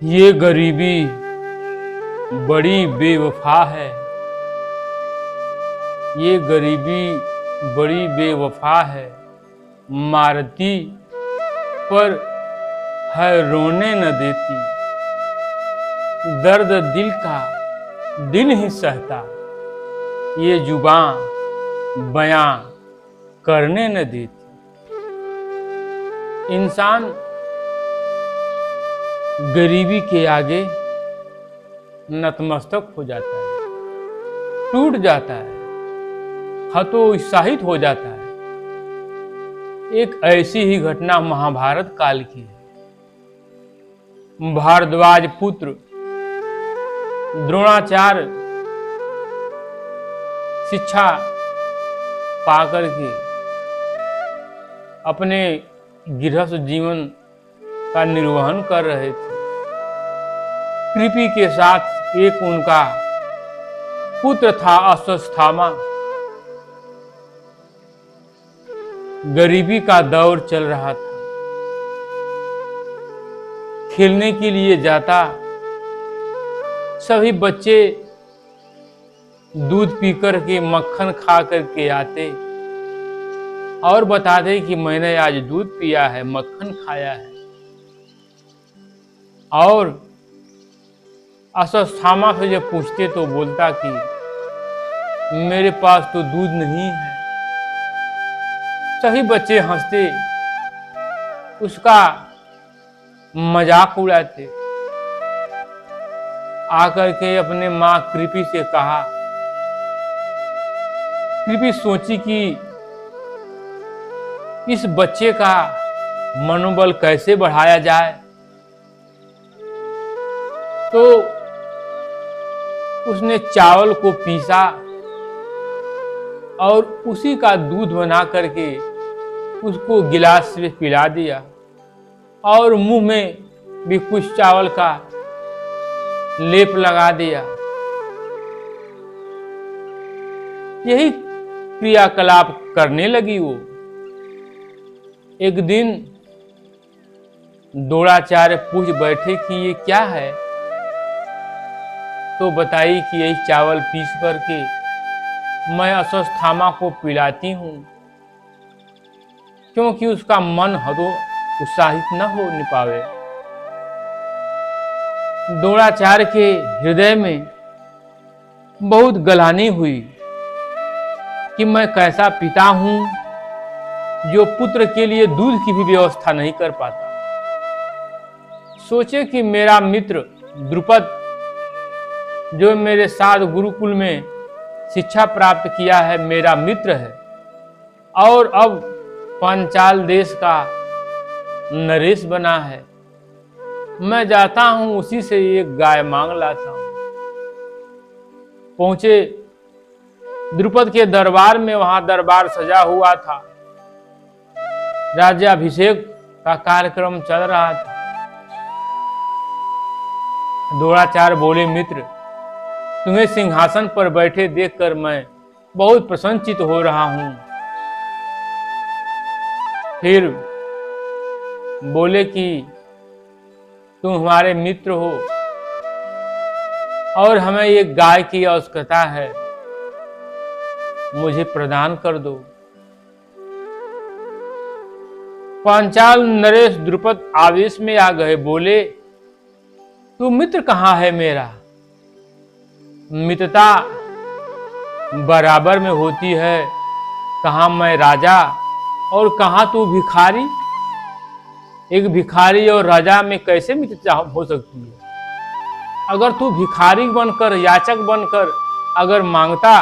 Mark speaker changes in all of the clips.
Speaker 1: ये गरीबी बड़ी बेवफा है। ये गरीबी बड़ी बेवफा है, मारती पर है रोने न देती। दर्द दिल का दिल ही सहता, ये जुबां बयां करने न देती। इंसान गरीबी के आगे नतमस्तक हो जाता है, टूट जाता है, हतोत्साहित हो जाता है। एक ऐसी ही घटना महाभारत काल की है। भारद्वाज पुत्र द्रोणाचार्य शिक्षा पाकर के अपने गृहस्थ जीवन का निर्वहन कर रहे थे। कृपि के साथ एक उनका पुत्र था अश्वत्थामा। गरीबी का दौर चल रहा था। खेलने के लिए जाता, सभी बच्चे दूध पीकर के मक्खन खा करके आते और बताते कि मैंने आज दूध पिया है, मक्खन खाया है। और अश्वत्थामा से जब पूछते तो बोलता कि मेरे पास तो दूध नहीं है। सभी बच्चे हंसते, उसका मजाक उड़ाते। आकर के अपने माँ कृपि से कहा। कृपि सोची कि इस बच्चे का मनोबल कैसे बढ़ाया जाए। तो उसने चावल को पीसा और उसी का दूध बना करके उसको गिलास में पिला दिया और मुंह में भी कुछ चावल का लेप लगा दिया। यही क्रियाकलाप करने लगी वो। एक दिन द्रोणाचार्य पूछ बैठे कि ये क्या है। तो बताई कि यही चावल पीस करके मैं अश्वत्थामा को पिलाती हूं, क्योंकि उसका मन उत्साहित न हो पावे। द्रोणाचार्य के हृदय में बहुत गलानी हुई कि मैं कैसा पिता हूं जो पुत्र के लिए दूध की भी व्यवस्था नहीं कर पाता। सोचे कि मेरा मित्र द्रुपद जो मेरे साथ गुरुकुल में शिक्षा प्राप्त किया है, मेरा मित्र है और अब पांचाल देश का नरेश बना है। मैं जाता हूं उसी से एक गाय मांग लाता हूं। पहुंचे द्रुपद के दरबार में। वहां दरबार सजा हुआ था, राज्याभिषेक का कार्यक्रम चल रहा था। द्रोणाचार्य बोले, मित्र तुम्हें सिंहासन पर बैठे देखकर मैं बहुत प्रसन्नचित हो रहा हूं। फिर बोले कि तुम हमारे मित्र हो और हमें एक गाय की आवश्यकता है, मुझे प्रदान कर दो। पांचाल नरेश द्रुपद आवेश में आ गए। बोले, तू मित्र कहाँ है मेरा? मित्रता बराबर में होती है, कहाँ मैं राजा और कहाँ तू भिखारी। एक भिखारी और राजा में कैसे मित्रता हो सकती है? अगर तू भिखारी बनकर, याचक बनकर अगर मांगता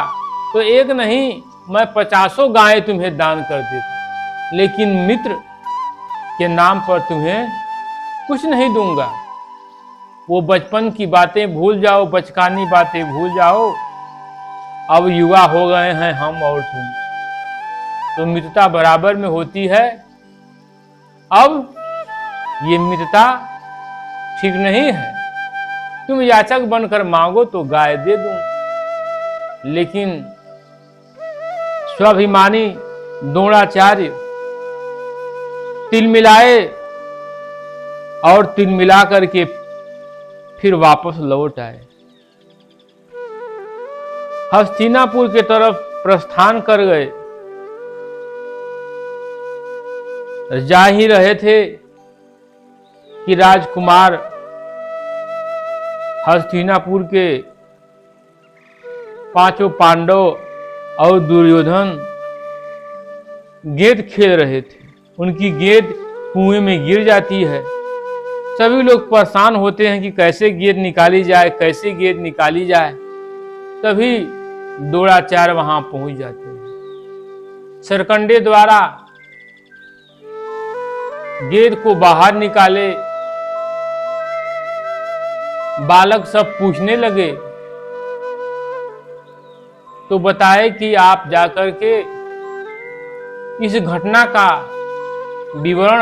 Speaker 1: तो एक नहीं मैं 50 गायें तुम्हें दान कर देता, लेकिन मित्र के नाम पर तुम्हें कुछ नहीं दूंगा। वो बचपन की बातें भूल जाओ, बचकानी बातें भूल जाओ। अब युवा हो गए हैं हम और तुम, तो मित्रता बराबर में होती है। अब ये मित्रता ठीक नहीं है। तुम याचक बनकर मांगो तो गाय दे दूं, लेकिन स्वाभिमानी द्रोणाचार्य तिल मिलाए और तिल मिला करके फिर वापस लौट आए। हस्तिनापुर के तरफ प्रस्थान कर गए। जा ही रहे थे कि राजकुमार हस्तिनापुर के पांचों पांडव और दुर्योधन गेंद खेल रहे थे। उनकी गेंद कुएं में गिर जाती है। सभी लोग परेशान होते हैं कि कैसे गेंद निकाली जाए, कैसे गेंद निकाली जाए। तभी द्रोणाचार्य वहां पहुंच जाते हैं। सरकंडे द्वारा गेंद को बाहर निकाले। बालक सब पूछने लगे तो बताए कि आप जाकर के इस घटना का विवरण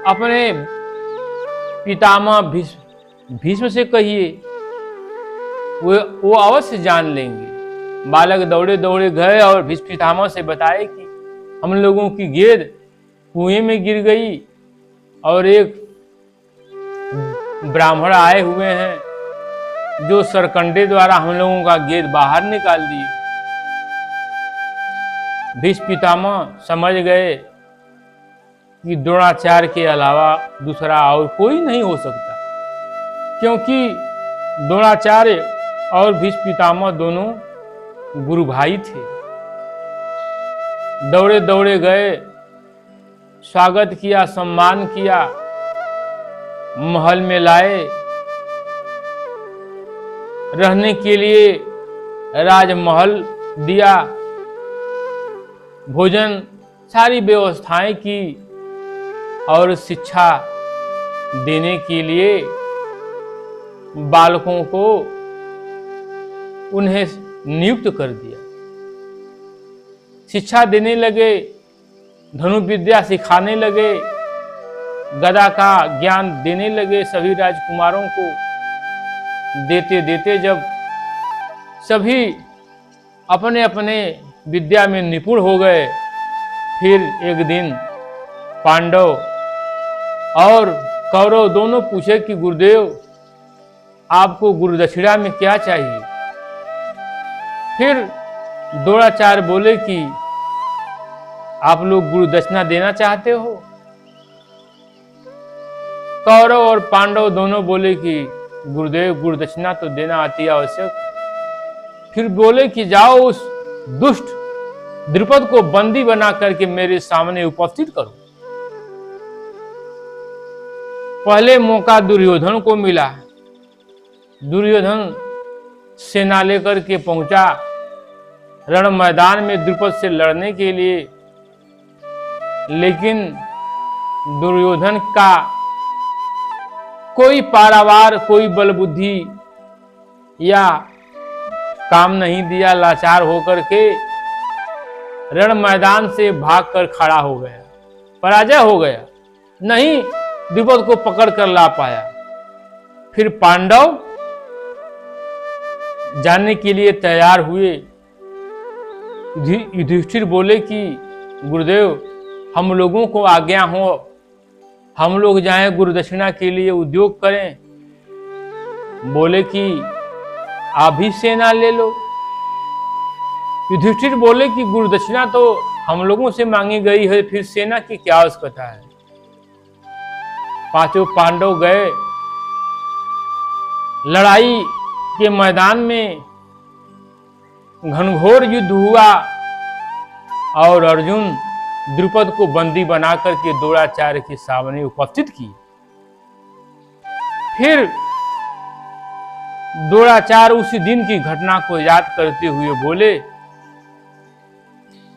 Speaker 1: अपने पितामह भीष्म से कहिए, वो अवश्य जान लेंगे। बालक दौड़े दौड़े गए और भीष्म पितामह से बताए कि हम लोगों की गेंद कुएं में गिर गई और एक ब्राह्मण आए हुए हैं जो सरकंडे द्वारा हम लोगों का गेंद बाहर निकाल दिए। भीष्म पितामह समझ गए कि द्रोणाचार्य के अलावा दूसरा और कोई नहीं हो सकता, क्योंकि द्रोणाचार्य और भीष्म पितामह दोनों गुरु भाई थे। दौड़े दौड़े गए, स्वागत किया, सम्मान किया, महल में लाए, रहने के लिए राजमहल दिया, भोजन सारी व्यवस्थाएं की और शिक्षा देने के लिए बालकों को उन्हें नियुक्त कर दिया। शिक्षा देने लगे, धनुर्विद्या सिखाने लगे, गदा का ज्ञान देने लगे सभी राजकुमारों को। देते देते जब सभी अपने अपने विद्या में निपुण हो गए, फिर एक दिन पांडव और कौरव दोनों पूछे कि गुरुदेव आपको गुरुदक्षिणा में क्या चाहिए। फिर द्रोणाचार्य बोले कि आप लोग गुरुदक्षिणा देना चाहते हो। कौरव और पांडव दोनों बोले कि गुरुदेव गुरुदक्षिणा तो देना अति आवश्यक। फिर बोले कि जाओ उस दुष्ट द्रुपद को बंदी बना करके मेरे सामने उपस्थित करो। पहले मौका दुर्योधन को मिला। दुर्योधन सेना लेकर के पहुंचा रण मैदान में द्रुपद से लड़ने के लिए, लेकिन दुर्योधन का कोई पारावार, कोई बल बुद्धि या काम नहीं दिया। लाचार होकर के रण मैदान से भागकर खड़ा हो गया, पराजय हो गया, नहीं द्रुपद को पकड़ कर ला पाया। फिर पांडव जाने के लिए तैयार हुए। युधिष्ठिर बोले कि गुरुदेव हम लोगों को आज्ञा हो, हम लोग जाएं गुरुदक्षिणा के लिए उद्योग करें। बोले कि आप भी सेना ले लो। युधिष्ठिर बोले कि गुरुदक्षिणा तो हम लोगों से मांगी गई है, फिर सेना की क्या आवश्यकता है। पांचों पांडव गए। लड़ाई के मैदान में घनघोर युद्ध हुआ और अर्जुन द्रुपद को बंदी बनाकर के द्रोणाचार्य के सामने उपस्थित किए। फिर द्रोणाचार्य उसी दिन की घटना को याद करते हुए बोले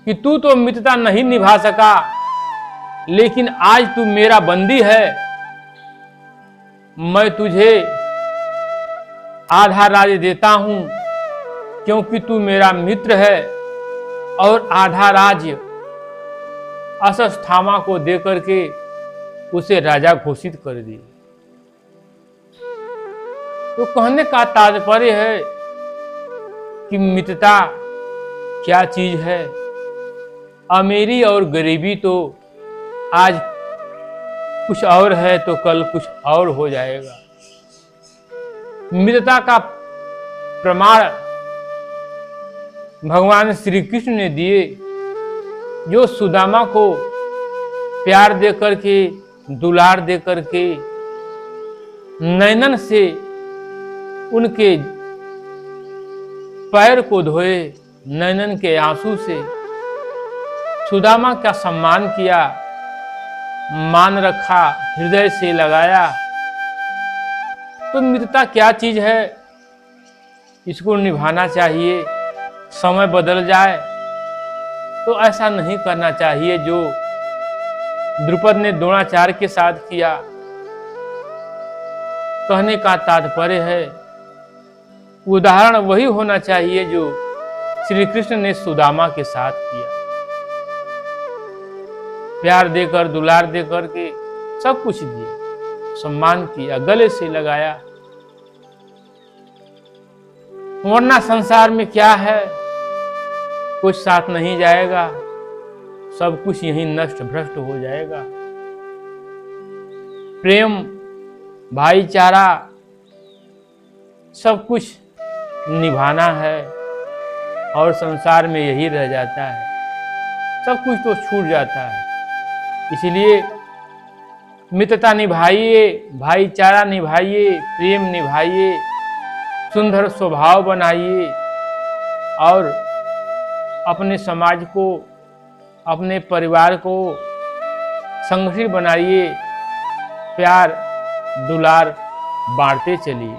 Speaker 1: कि तू तो मित्रता नहीं निभा सका, लेकिन आज तू मेरा बंदी है। मैं तुझे आधा राज्य देता हूं, क्योंकि तू मेरा मित्र है, और आधा राज्य अश्वत्थामा को देकर के उसे राजा घोषित कर दिए। तो कहने का तात्पर्य है कि मित्रता क्या चीज है। अमीरी और गरीबी तो आज कुछ और है तो कल कुछ और हो जाएगा। मित्रता का प्रमाण भगवान श्री कृष्ण ने दिए, जो सुदामा को प्यार दे करके, दुलार दे करके, नैनन से उनके पैर को धोए, नैनन के आंसू से सुदामा का सम्मान किया, मान रखा, हृदय से लगाया। तो मित्रता क्या चीज है, इसको निभाना चाहिए। समय बदल जाए तो ऐसा नहीं करना चाहिए जो द्रुपद ने द्रोणाचार्य के साथ किया। कहने का तात्पर्य है, उदाहरण वही होना चाहिए जो श्री कृष्ण ने सुदामा के साथ किया। प्यार देकर, दुलार देकर के सब कुछ दिया, सम्मान किया, गले से लगाया। वरना संसार में क्या है, कुछ साथ नहीं जाएगा, सब कुछ यहीं नष्ट भ्रष्ट हो जाएगा। प्रेम, भाईचारा, सब कुछ निभाना है और संसार में यही रह जाता है, सब कुछ तो छूट जाता है। इसलिए मित्रता निभाइए, भाईचारा निभाइए, प्रेम निभाइए, सुंदर स्वभाव बनाइए और अपने समाज को, अपने परिवार को संगठित बनाइए, प्यार दुलार बांटते चलिए।